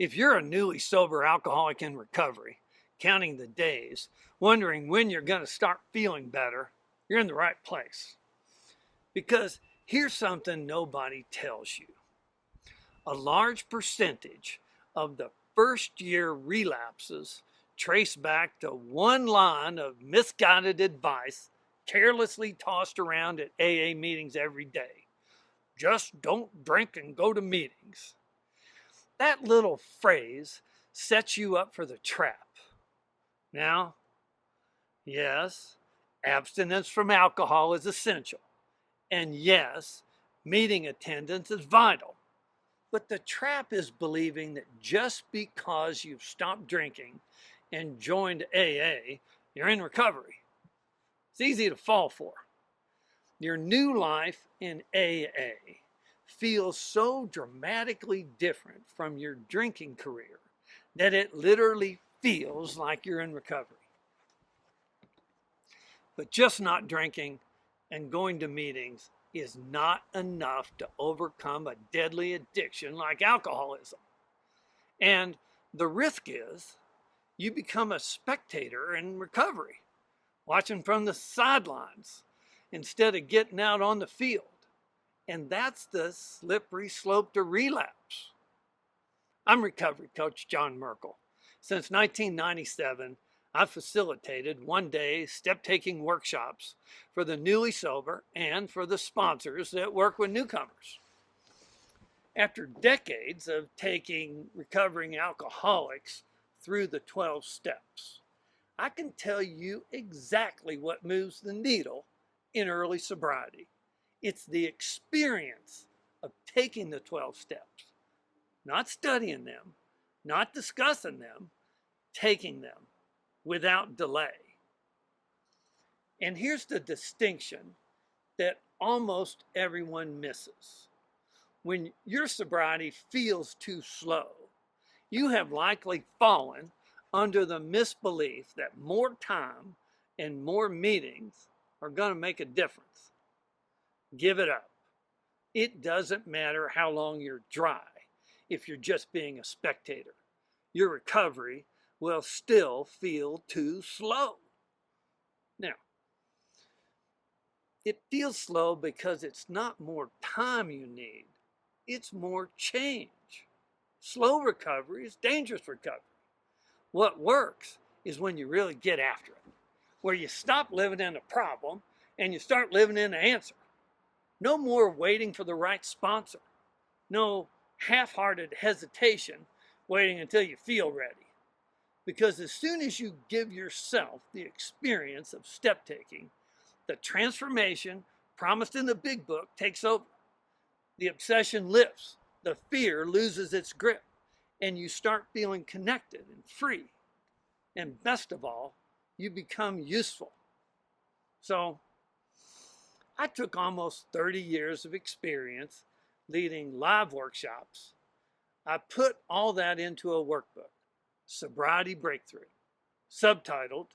If you're a newly sober alcoholic in recovery, counting the days, wondering when you're going to start feeling better, you're in the right place. Because here's something nobody tells you. A large percentage of the first year relapses trace back to one line of misguided advice carelessly tossed around at AA meetings every day. Just don't drink and go to meetings. That little phrase sets you up for the trap. Now, yes, abstinence from alcohol is essential. And yes, meeting attendance is vital. But the trap is believing that just because you've stopped drinking and joined AA, you're in recovery. It's easy to fall for. Your new life in AA feels so dramatically different from your drinking career that it literally feels like you're in recovery. But just not drinking and going to meetings is not enough to overcome a deadly addiction like alcoholism. And the risk is you become a spectator in recovery, watching from the sidelines instead of getting out on the field. And that's the slippery slope to relapse. I'm Recovery Coach John Merkel. Since 1997, I've facilitated one-day step-taking workshops for the newly sober and for the sponsors that work with newcomers. After decades of taking recovering alcoholics through the 12 steps, I can tell you exactly what moves the needle in early sobriety. It's the experience of taking the 12 steps, not studying them, not discussing them, taking them without delay. And here's the distinction that almost everyone misses. When your sobriety feels too slow, you have likely fallen under the misbelief that more time and more meetings are going to make a difference. Give it up. It doesn't matter how long you're dry if you're just being a spectator. Your recovery will still feel too slow. Now, it feels slow because it's not more time you need, it's more change. Slow recovery is dangerous recovery. What works is when you really get after it, where you stop living in a problem and you start living in the answer. No more waiting for the right sponsor. No half-hearted hesitation waiting until you feel ready. Because as soon as you give yourself the experience of step taking, the transformation promised in the big book takes over. The obsession lifts, the fear loses its grip, and you start feeling connected and free. And best of all, you become useful. So, I took almost 30 years of experience leading live workshops. I put all that into a workbook, Sobriety Breakthrough, subtitled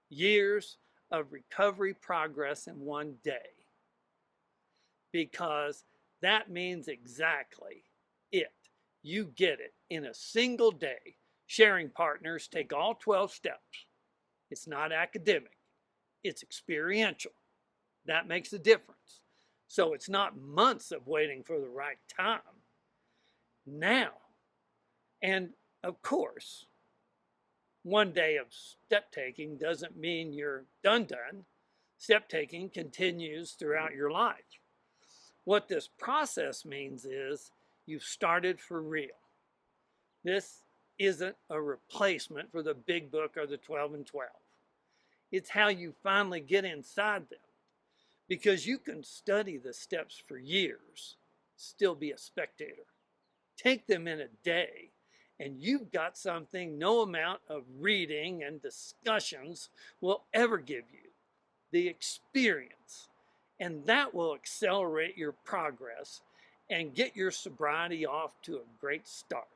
Years of Recovery Progress in One Day. Because that means exactly it. You get it in a single day. Sharing partners take all 12 steps. It's not academic, it's experiential. That makes a difference. So it's not months of waiting for the right time. Now, and of course, one day of step taking doesn't mean you're done. Step taking continues throughout your life. What this process means is you've started for real. This isn't a replacement for the big book or the 12 and 12. It's how you finally get inside them. Because you can study the steps for years, still be a spectator. Take them in a day, and you've got something no amount of reading and discussions will ever give you, the experience. And that will accelerate your progress and get your sobriety off to a great start.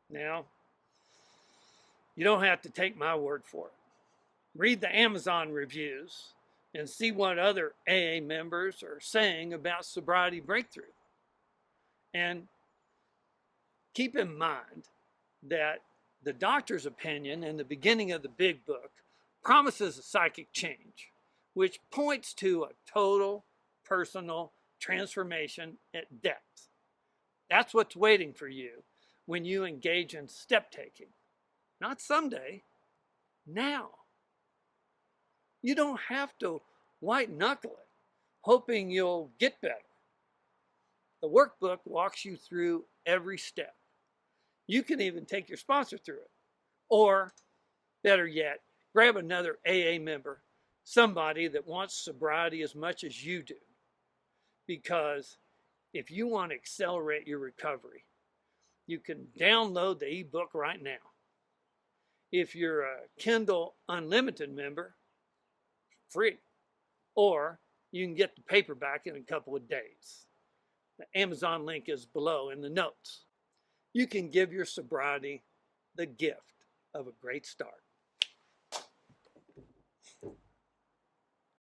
Now, you don't have to take my word for it. Read the Amazon reviews and see what other AA members are saying about Sobriety Breakthrough. And keep in mind that the doctor's opinion in the beginning of the big book promises a psychic change, which points to a total personal transformation at depth. That's what's waiting for you when you engage in step taking. Not someday, now. You don't have to white knuckle it, hoping you'll get better. The workbook walks you through every step. You can even take your sponsor through it. Or, better yet, grab another AA member, somebody that wants sobriety as much as you do. Because if you want to accelerate your recovery, you can download the ebook right now. If you're a Kindle Unlimited member, free. Or you can get the paperback in a couple of days. The Amazon link is below in the notes. You can give your sobriety the gift of a great start.